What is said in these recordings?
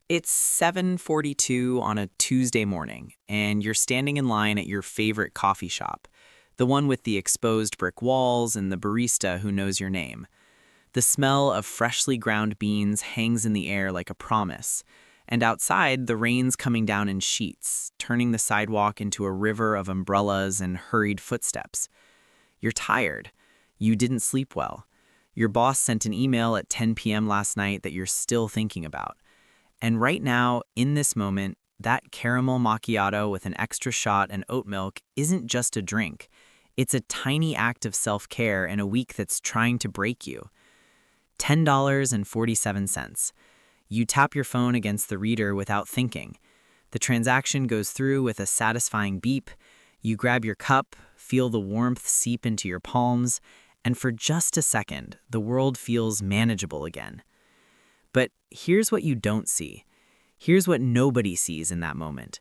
It's 7:42 on a Tuesday morning, and you're standing in line at your favorite coffee shop, the one with the exposed brick walls and the barista who knows your name. The smell of freshly ground beans hangs in the air like a promise, and outside the rain's coming down in sheets, turning the sidewalk into a river of umbrellas and hurried footsteps. You're tired. You didn't sleep well. Your boss sent an email at 10 p.m. last night that you're still thinking about. And right now, in this moment, that caramel macchiato with an extra shot and oat milk isn't just a drink. It's a tiny act of self-care in a week that's trying to break you. $10.47. You tap your phone against the reader without thinking. The transaction goes through with a satisfying beep. You grab your cup, feel the warmth seep into your palms, and for just a second, the world feels manageable again. But here's what you don't see. Here's what nobody sees in that moment.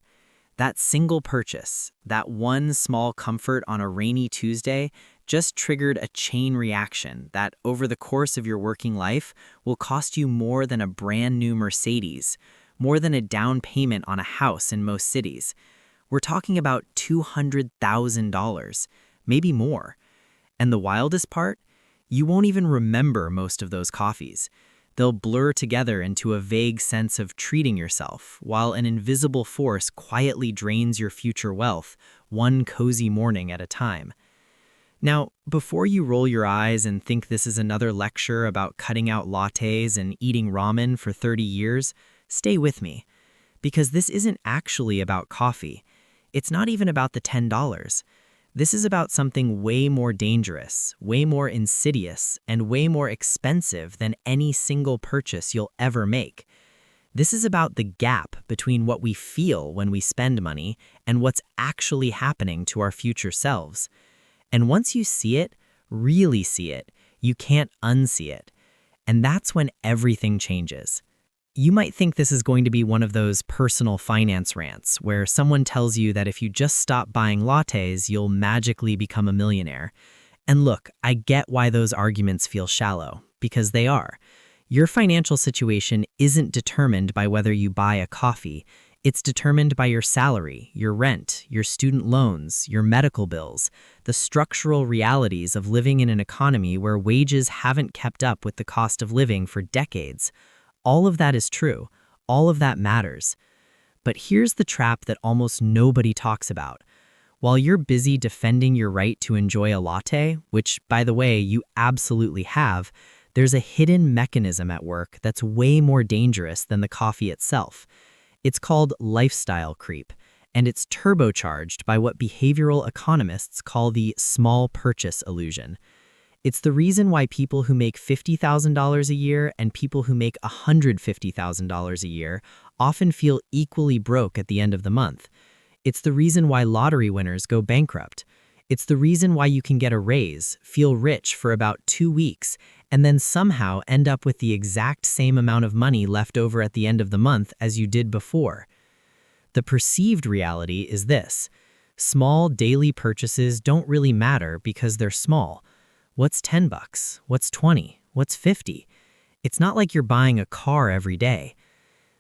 That single purchase, that one small comfort on a rainy Tuesday, just triggered a chain reaction that, over the course of your working life, will cost you more than a brand new Mercedes, more than a down payment on a house in most cities. We're talking about $200,000, maybe more. And the wildest part? You won't even remember most of those coffees. They'll blur together into a vague sense of treating yourself, while an invisible force quietly drains your future wealth, one cozy morning at a time. Now, before you roll your eyes and think this is another lecture about cutting out lattes and eating ramen for 30 years, stay with me. Because this isn't actually about coffee. It's not even about the $10. This is about something way more dangerous, way more insidious, and way more expensive than any single purchase you'll ever make. This is about the gap between what we feel when we spend money and what's actually happening to our future selves. And once you see it, really see it, you can't unsee it. And that's when everything changes. You might think this is going to be one of those personal finance rants where someone tells you that if you just stop buying lattes, you'll magically become a millionaire. And look, I get why those arguments feel shallow, because they are. Your financial situation isn't determined by whether you buy a coffee. It's determined by your salary, your rent, your student loans, your medical bills, the structural realities of living in an economy where wages haven't kept up with the cost of living for decades. All of that is true. All of that matters. But here's the trap that almost nobody talks about. While you're busy defending your right to enjoy a latte, which, by the way, you absolutely have, there's a hidden mechanism at work that's way more dangerous than the coffee itself. It's called lifestyle creep, and it's turbocharged by what behavioral economists call the small purchase illusion. It's the reason why people who make $50,000 a year and people who make $150,000 a year often feel equally broke at the end of the month. It's the reason why lottery winners go bankrupt. It's the reason why you can get a raise, feel rich for about 2 weeks, and then somehow end up with the exact same amount of money left over at the end of the month as you did before. The perceived reality is this: small daily purchases don't really matter because they're small. What's $10? What's 20? What's 50? It's not like you're buying a car every day.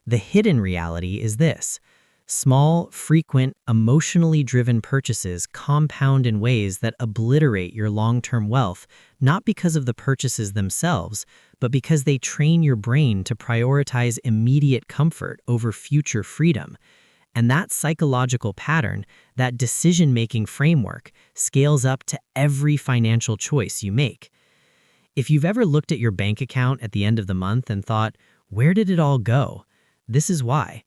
The hidden reality is this: small, frequent, emotionally driven purchases compound in ways that obliterate your long-term wealth, not because of the purchases themselves, but because they train your brain to prioritize immediate comfort over future freedom. And that psychological pattern, that decision-making framework, scales up to every financial choice you make. If you've ever looked at your bank account at the end of the month and thought, where did it all go? This is why.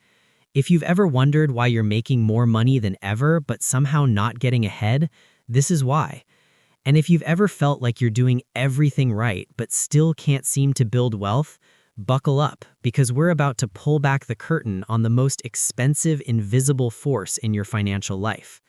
If you've ever wondered why you're making more money than ever but somehow not getting ahead, this is why. And if you've ever felt like you're doing everything right but still can't seem to build wealth, buckle up, because we're about to pull back the curtain on the most expensive, invisible force in your financial life.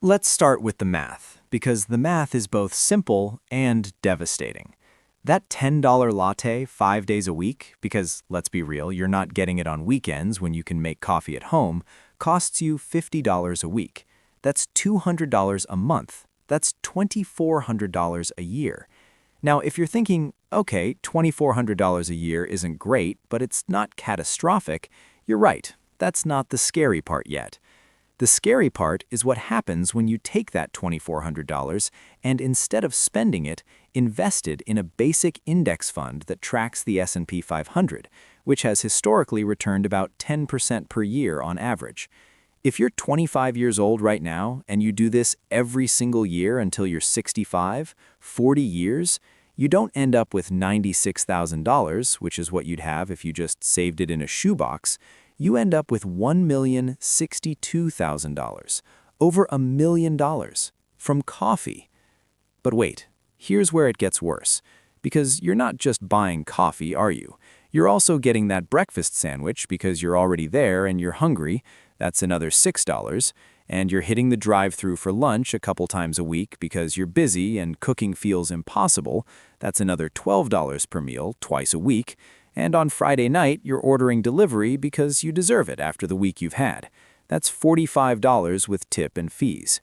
Let's start with the math, because the math is both simple and devastating. That $10 latte 5 days a week, because let's be real, you're not getting it on weekends when you can make coffee at home, costs you $50 a week. That's $200 a month. That's $2,400 a year. Now, if you're thinking, okay, $2,400 a year isn't great, but it's not catastrophic, you're right. That's not the scary part yet. The scary part is what happens when you take that $2,400 and instead of spending it, invest it in a basic index fund that tracks the S&P 500, which has historically returned about 10% per year on average. If you're 25 years old right now and you do this every single year until you're 65, 40 years, you don't end up with $96,000, which is what you'd have if you just saved it in a shoebox. You end up with $1,062,000, over $1 million, from coffee. But wait, here's where it gets worse. Because you're not just buying coffee, are you? You're also getting that breakfast sandwich because you're already there and you're hungry. That's another $6. And you're hitting the drive-thru for lunch a couple times a week because you're busy and cooking feels impossible. That's another $12 per meal, twice a week. And on Friday night, you're ordering delivery because you deserve it after the week you've had. That's $45 with tip and fees.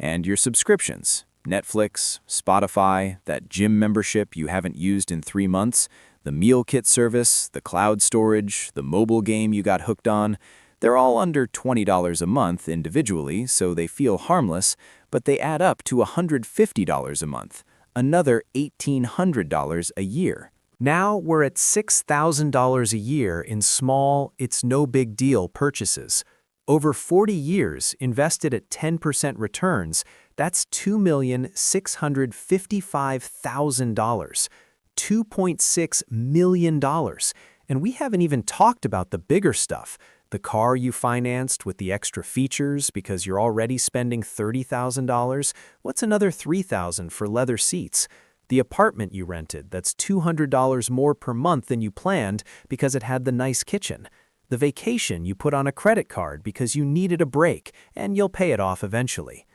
And your subscriptions, Netflix, Spotify, that gym membership you haven't used in 3 months, the meal kit service, the cloud storage, the mobile game you got hooked on, they're all under $20 a month individually, so they feel harmless, but they add up to $150 a month, another $1,800 a year. Now we're at $6,000 a year in small, it's no big deal purchases. Over 40 years, invested at 10% returns, that's $2,655,000, $2.6 million. And we haven't even talked about the bigger stuff. The car you financed with the extra features because you're already spending $30,000. What's another $3,000 for leather seats? The apartment you rented that's $200 more per month than you planned because it had the nice kitchen. The vacation you put on a credit card because you needed a break and you'll pay it off eventually.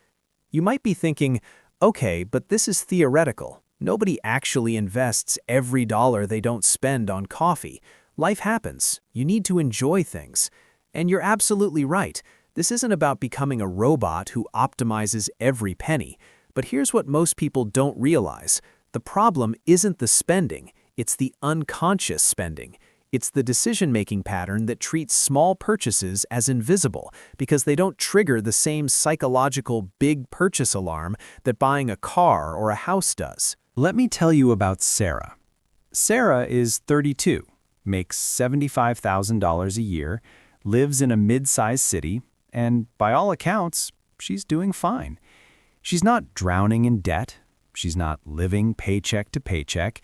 You might be thinking, okay, but this is theoretical. Nobody actually invests every dollar they don't spend on coffee. Life happens. You need to enjoy things. And you're absolutely right. This isn't about becoming a robot who optimizes every penny. But here's what most people don't realize. The problem isn't the spending, it's the unconscious spending. It's the decision-making pattern that treats small purchases as invisible because they don't trigger the same psychological big purchase alarm that buying a car or a house does. Let me tell you about Sarah. Sarah is 32, makes $75,000 a year, lives in a mid-sized city, and by all accounts, she's doing fine. She's not drowning in debt. She's not living paycheck to paycheck.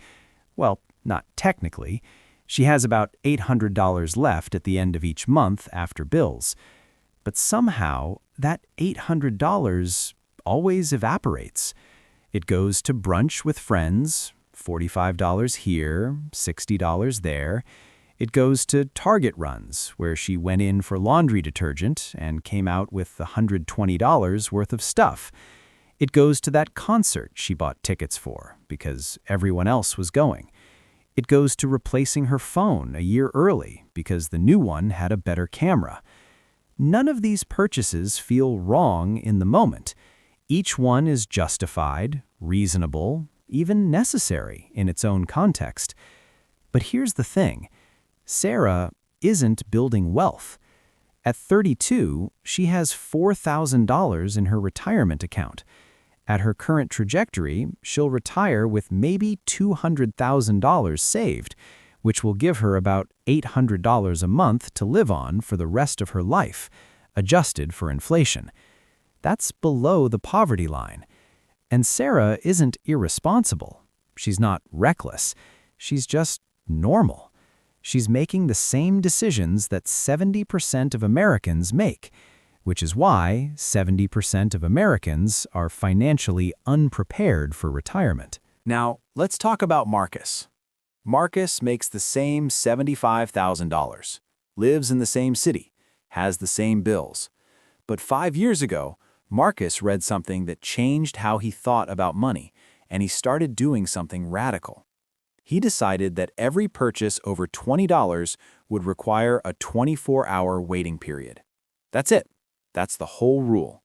Well, not technically. She has about $800 left at the end of each month after bills. But somehow, that $800 always evaporates. It goes to brunch with friends, $45 here, $60 there. It goes to Target runs, where she went in for laundry detergent and came out with $120 worth of stuff. It goes to that concert she bought tickets for because everyone else was going. It goes to replacing her phone a year early because the new one had a better camera. None of these purchases feel wrong in the moment. Each one is justified, reasonable, even necessary in its own context. But here's the thing. Sarah isn't building wealth. At 32, she has $4,000 in her retirement account. At her current trajectory, she'll retire with maybe $200,000 saved, which will give her about $800 a month to live on for the rest of her life, adjusted for inflation. That's below the poverty line. And Sarah isn't irresponsible. She's not reckless. She's just normal. She's making the same decisions that 70% of Americans make, which is why 70% of Americans are financially unprepared for retirement. Now, let's talk about Marcus. Marcus makes the same $75,000, lives in the same city, has the same bills. But 5 years ago, Marcus read something that changed how he thought about money, and he started doing something radical. He decided that every purchase over $20 would require a 24-hour waiting period. That's it. That's the whole rule.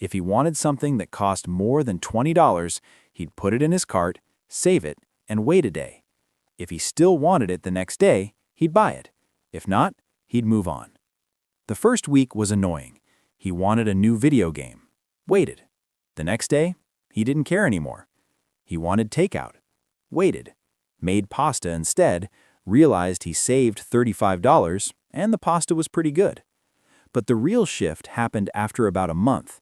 If he wanted something that cost more than $20, he'd put it in his cart, save it, and wait a day. If he still wanted it the next day, he'd buy it. If not, he'd move on. The first week was annoying. He wanted a new video game. Waited. The next day, he didn't care anymore. He wanted takeout. Waited. Made pasta instead, realized he saved $35, and the pasta was pretty good. But the real shift happened after about a month.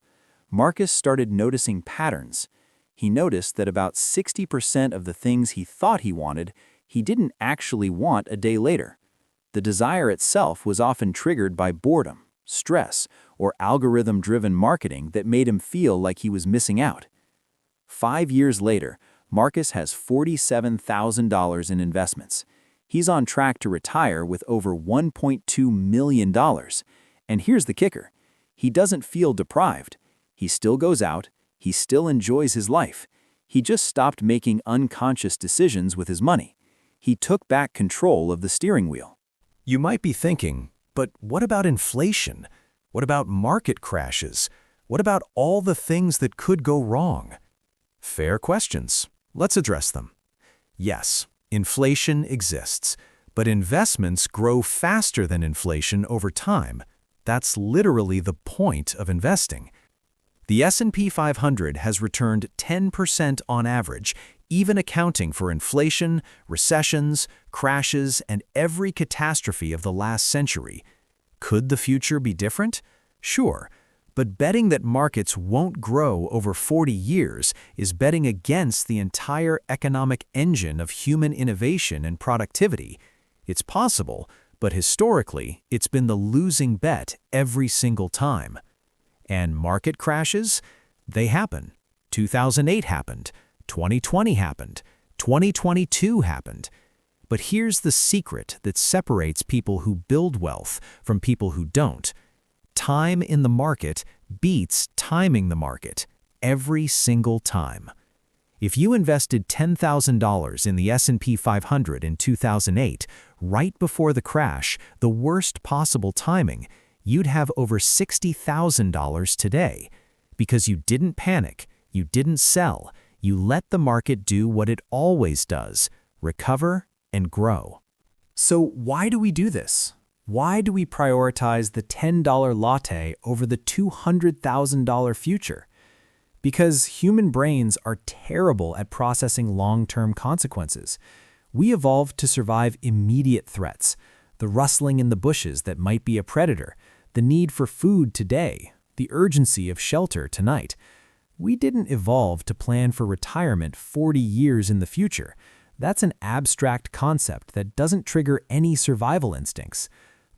Marcus started noticing patterns. He noticed that about 60% of the things he thought he wanted, he didn't actually want a day later. The desire itself was often triggered by boredom, stress, or algorithm-driven marketing that made him feel like he was missing out. 5 years later, Marcus has $47,000 in investments. He's on track to retire with over $1.2 million. And here's the kicker. He doesn't feel deprived. He still goes out. He still enjoys his life. He just stopped making unconscious decisions with his money. He took back control of the steering wheel. You might be thinking, but what about inflation? What about market crashes? What about all the things that could go wrong? Fair questions. Let's address them. Yes, inflation exists, but investments grow faster than inflation over time. That's literally the point of investing. The S&P 500 has returned 10% on average, even accounting for inflation, recessions, crashes, and every catastrophe of the last century. Could the future be different? Sure, but betting that markets won't grow over 40 years is betting against the entire economic engine of human innovation and productivity. It's possible, but historically, it's been the losing bet every single time. And market crashes? They happen. 2008 happened. 2020 happened. 2022 happened. But here's the secret that separates people who build wealth from people who don't. Time in the market beats timing the market every single time. If you invested $10,000 in the S&P 500 in 2008, right before the crash, the worst possible timing, you'd have over $60,000 today. Because you didn't panic, you didn't sell, you let the market do what it always does, recover and grow. So why do we do this? Why do we prioritize the $10 latte over the $200,000 future? Because human brains are terrible at processing long-term consequences. We evolved to survive immediate threats, the rustling in the bushes that might be a predator, the need for food today, the urgency of shelter tonight. We didn't evolve to plan for retirement 40 years in the future. That's an abstract concept that doesn't trigger any survival instincts.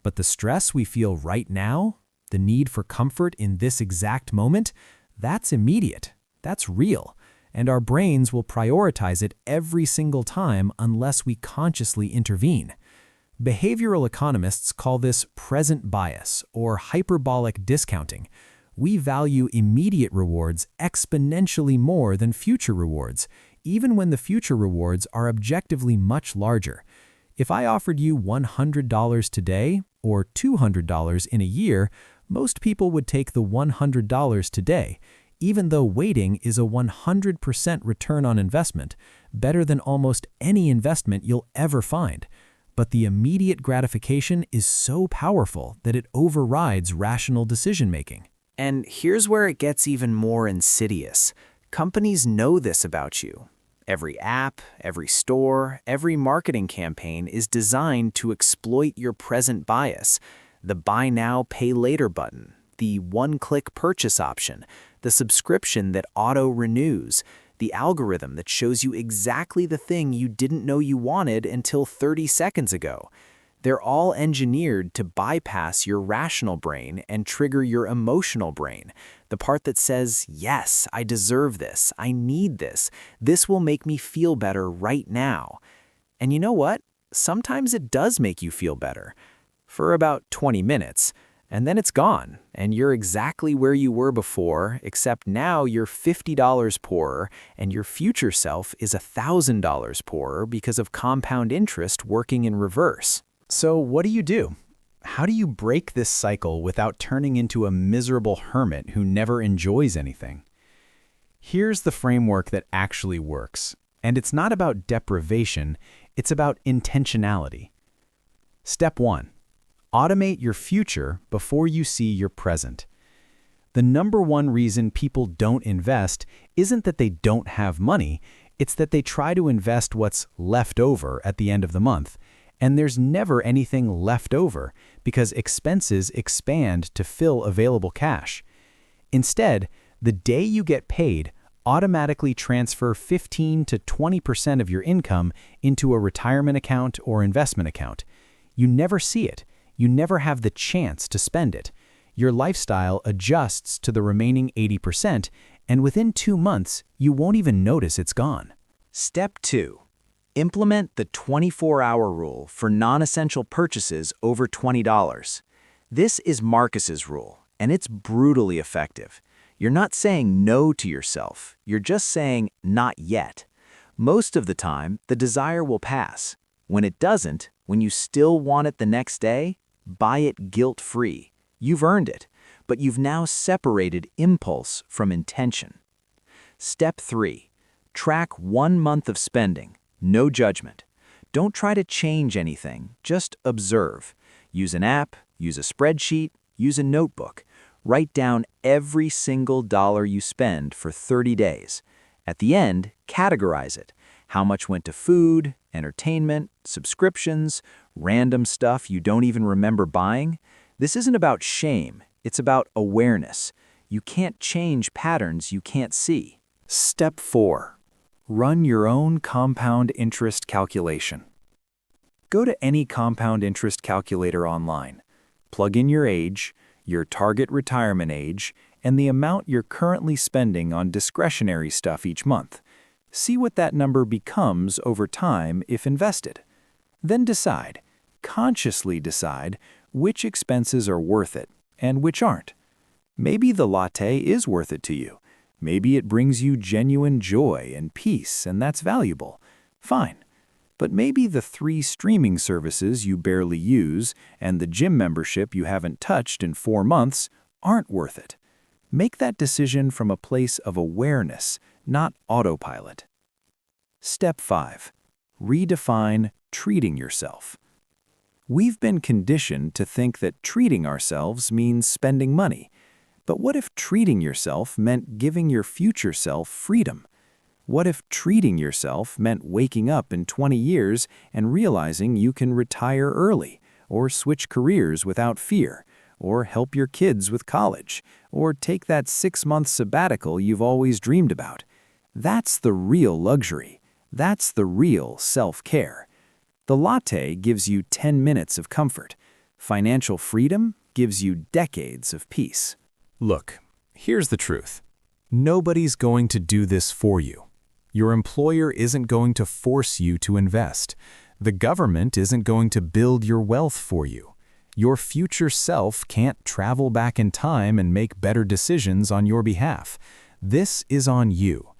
But the stress we feel right now, the need for comfort in this exact moment, that's immediate, that's real, and our brains will prioritize it every single time unless we consciously intervene. Behavioral economists call this present bias or hyperbolic discounting. We value immediate rewards exponentially more than future rewards, even when the future rewards are objectively much larger. If I offered you $100 today or $200 in a year, most people would take the $100 today, even though waiting is a 100% return on investment, better than almost any investment you'll ever find. But the immediate gratification is so powerful that it overrides rational decision-making. And here's where it gets even more insidious. Companies know this about you. Every app, every store, every marketing campaign is designed to exploit your present bias. The buy now, pay later button, the one-click purchase option, the subscription that auto-renews, the algorithm that shows you exactly the thing you didn't know you wanted until 30 seconds ago. They're all engineered to bypass your rational brain and trigger your emotional brain, the part that says, yes, I deserve this, I need this, this will make me feel better right now. And you know what? Sometimes it does make you feel better. For about 20 minutes, and then it's gone, and you're exactly where you were before, except now you're $50 poorer, and your future self is $1,000 poorer because of compound interest working in reverse. So what do? How do you break this cycle without turning into a miserable hermit who never enjoys anything? Here's the framework that actually works. And it's not about deprivation, It's about intentionality. Step 1. Automate your future before you see your present. The number one reason people don't invest isn't that they don't have money, it's that they try to invest what's left over at the end of the month. And there's never anything left over because expenses expand to fill available cash. Instead, the day you get paid, automatically transfer 15 to 20% of your income into a retirement account or investment account. You never see it. You never have the chance to spend it. Your lifestyle adjusts to the remaining 80%, and within 2 months, you won't even notice it's gone. Step 2. Implement the 24-hour rule for non-essential purchases over $20. This is Marcus's rule, and it's brutally effective. You're not saying no to yourself, you're just saying not yet. Most of the time, the desire will pass. When it doesn't, when you still want it the next day, buy it guilt-free. You've earned it, but you've now separated impulse from intention. Step 3. Track 1 month of spending. No judgment. Don't try to change anything, just observe. Use an app, use a spreadsheet, use a notebook. Write down every single dollar you spend for 30 days. At the end, categorize it. How much went to food, entertainment, subscriptions, random stuff you don't even remember buying? This isn't about shame, it's about awareness. You can't change patterns you can't see. Step 4. Run your own compound interest calculation. Go to any compound interest calculator online. Plug in your age, your target retirement age, and the amount you're currently spending on discretionary stuff each month. See what that number becomes over time if invested. Then decide, consciously decide, which expenses are worth it and which aren't. Maybe the latte is worth it to you. Maybe it brings you genuine joy and peace, and that's valuable. Fine. But maybe the 3 streaming services you barely use and the gym membership you haven't touched in 4 months aren't worth it. Make that decision from a place of awareness, not autopilot. Step 5. Redefine treating yourself. We've been conditioned to think that treating ourselves means spending money. But what if treating yourself meant giving your future self freedom? What if treating yourself meant waking up in 20 years and realizing you can retire early, or switch careers without fear, or help your kids with college, or take that 6-month sabbatical you've always dreamed about? That's the real luxury. That's the real self-care. The latte gives you 10 minutes of comfort. Financial freedom gives you decades of peace. Look, here's the truth. Nobody's going to do this for you. Your employer isn't going to force you to invest. The government isn't going to build your wealth for you. Your future self can't travel back in time and make better decisions on your behalf. This is on you.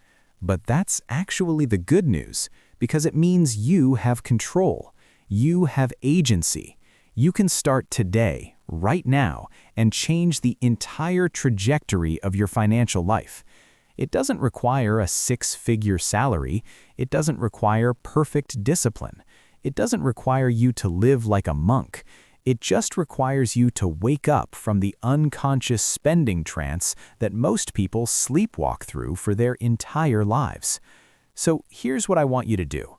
But that's actually the good news, because it means you have control. You have agency. You can start today, right now, and change the entire trajectory of your financial life. It doesn't require a 6-figure salary. It doesn't require perfect discipline. It doesn't require you to live like a monk. It just requires you to wake up from the unconscious spending trance that most people sleepwalk through for their entire lives. So here's what I want you to do.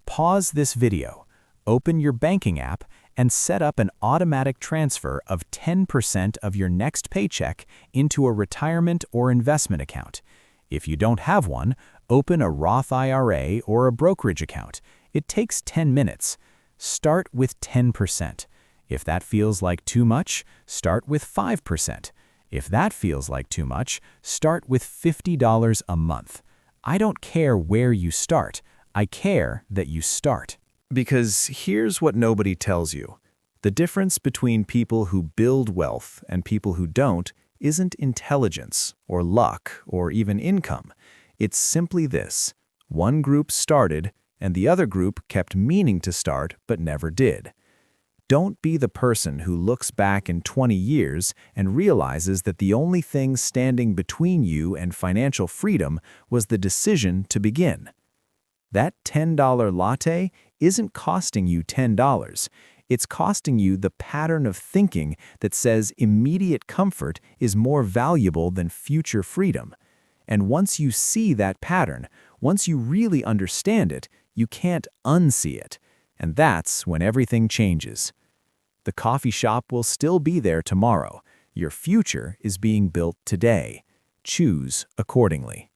Pause this video, open your banking app, and set up an automatic transfer of 10% of your next paycheck into a retirement or investment account. If you don't have one, open a Roth IRA or a brokerage account. It takes 10 minutes. Start with 10%. If that feels like too much, start with 5%. If that feels like too much, start with $50 a month. I don't care where you start. I care that you start. Because here's what nobody tells you. The difference between people who build wealth and people who don't isn't intelligence or luck or even income. It's simply this. One group started and the other group kept meaning to start but never did. Don't be the person who looks back in 20 years and realizes that the only thing standing between you and financial freedom was the decision to begin. That $10 latte isn't costing you $10. It's costing you the pattern of thinking that says immediate comfort is more valuable than future freedom. And once you see that pattern, once you really understand it, you can't unsee it. And that's when everything changes. The coffee shop will still be there tomorrow. Your future is being built today. Choose accordingly.